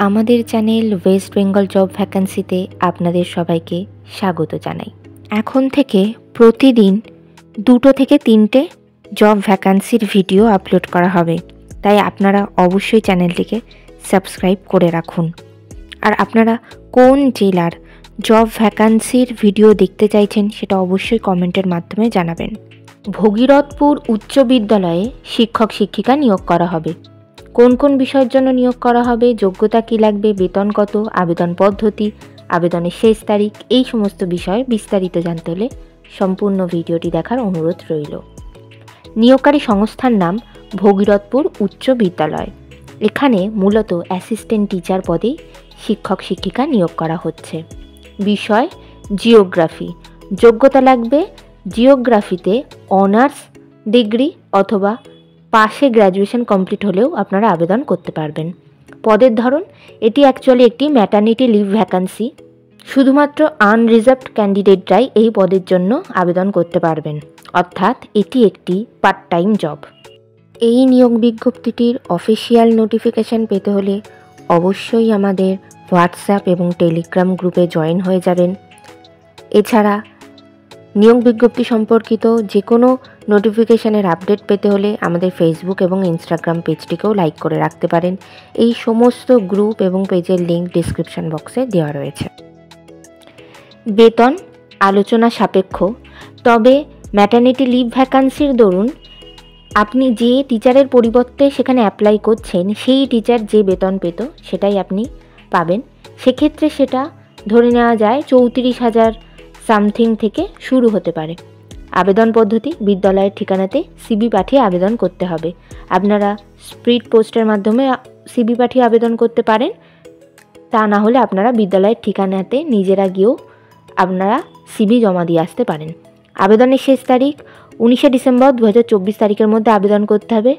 আমাদের channel West Bengal job ভ্যাকান্সিতে আপনাদের সবাইকে স্বাগত জানাই। এখন থেকে প্রতিদিন 2 থেকে 3টে জব ভ্যাকান্সির ভিডিও আপলোড করা হবে, তাই আপনারা অবশ্যই চ্যানেলটিকে সাবস্ক্রাইব করে রাখুন। আর আপনারা কোন জেলার জব ভ্যাকান্সির ভিডিও দেখতে চাইছেন সেটা অবশ্যই কমেন্টের মাধ্যমে জানাবেন। ভগীরথপুর উচ্চ বিদ্যালয়ে শিক্ষক শিক্ষিকা নিয়োগ করা হবে। কোন কোন বিষয়ের জন্য নিয়োগ করা হবে, যোগ্যতা কী লাগবে, বেতন কত, আবেদন পদ্ধতি, আবেদনের শেষ তারিখ, এই সমস্ত বিষয়ে বিস্তারিত জানতে হলে সম্পূর্ণ ভিডিওটি দেখার অনুরোধ রইল। নিয়োগকারী সংস্থার নাম ভগীরথপুর উচ্চ বিদ্যালয়। এখানে মূলত অ্যাসিস্ট্যান্ট টিচার পদে শিক্ষক শিক্ষিকা নিয়োগ করা হচ্ছে। বিষয় জিওগ্রাফি। যোগ্যতা লাগবে জিওগ্রাফিতে অনার্স ডিগ্রি অথবা পাশে গ্র্যাজুয়েশন কমপ্লিট হলেও আপনারা আবেদন করতে পারবেন। পদের ধরন, এটি অ্যাকচুয়ালি একটি ম্যাটারনিটি লিভ ভ্যাকান্সি। শুধুমাত্র আনরিজার্ভড ক্যান্ডিডেটরাই এই পদের জন্য আবেদন করতে পারবেন, অর্থাৎ এটি একটি পার্ট টাইম জব। এই নিয়োগ বিজ্ঞপ্তিটির অফিসিয়াল নোটিফিকেশান পেতে হলে অবশ্যই আমাদের হোয়াটসঅ্যাপ এবং টেলিগ্রাম গ্রুপে জয়েন হয়ে যাবেন। এছাড়া নিয়োগ বিজ্ঞপ্তি সম্পর্কিত যে কোনো নোটিফিকেশানের আপডেট পেতে হলে আমাদের ফেসবুক এবং ইনস্টাগ্রাম পেজটিকেও লাইক করে রাখতে পারেন। এই সমস্ত গ্রুপ এবং পেজের লিঙ্ক ডিসক্রিপশন বক্সে দেওয়া রয়েছে। বেতন আলোচনা সাপেক্ষ, তবে ম্যাটারনিটি লিভ ভ্যাকান্সির দরুন আপনি যে টিচারের পরিবর্তে সেখানে অ্যাপ্লাই করছেন সেই টিচার যে বেতন পেত সেটাই আপনি পাবেন। সেক্ষেত্রে সেটা ধরে নেওয়া যায় 34,000 সামথিং থেকে শুরু হতে পারে। আবেদন পদ্ধতি, বিদ্যালয়ের ঠিকানাতে সিবি পাঠিয়ে আবেদন করতে হবে। আপনারা স্পিড পোস্টের মাধ্যমে সিবি পাঠিয়ে আবেদন করতে পারেন, তা না হলে আপনারা বিদ্যালয়ের ঠিকানাতে নিজেরা গিয়েও আপনারা সিবি জমা দিয়ে আসতে পারেন। আবেদনের শেষ তারিখ 19শে ডিসেম্বর 2024 তারিখের মধ্যে আবেদন করতে হবে।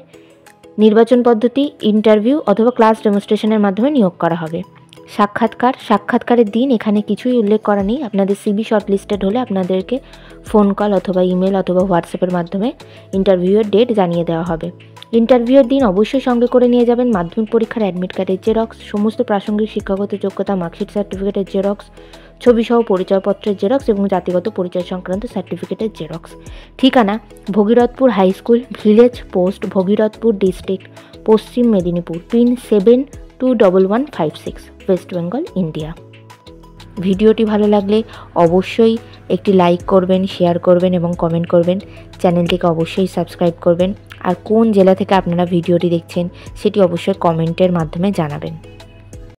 নির্বাচন পদ্ধতি ইন্টারভিউ অথবা ক্লাস ডেমনস্ট্রেশনের মাধ্যমে নিয়োগ করা হবে। সাক্ষাৎকারের দিন এখানে কিছুই উল্লেখ করা নেই। আপনাদের সিবি শর্টলিস্টেড হলে আপনাদেরকে ফোন কল অথবা ইমেল অথবা হোয়াটসঅ্যাপের মাধ্যমে ইন্টারভিউয়ের ডেট জানিয়ে দেওয়া হবে। ইন্টারভিউয়ের দিন অবশ্যই সঙ্গে করে নিয়ে যাবেন মাধ্যমিক পরীক্ষার অ্যাডমিট কার্ডের জেরক্স, সমস্ত প্রাসঙ্গিক শিক্ষাগত যোগ্যতা মার্কশিট সার্টিফিকেটের জেরক্স, ছবিসহ পরিচয়পত্রের জেরক্স এবং জাতিগত পরিচয় সংক্রান্ত সার্টিফিকেটের জেরক্স। ঠিকানা Bhagirathpur high school, village post, Bhagirathpur district, Paschim Medinipur, pin 721156, West Bengal, India. ভিডিওটি ভালো লাগলে অবশ্যই একটি লাইক করবেন, শেয়ার করবেন এবং কমেন্ট করবেন। চ্যানেলটিকে অবশ্যই সাবস্ক্রাইব করবেন। আর কোন জেলা থেকে আপনারা ভিডিওটি দেখছেন সেটি অবশ্যই কমেন্টের মাধ্যমে জানাবেন।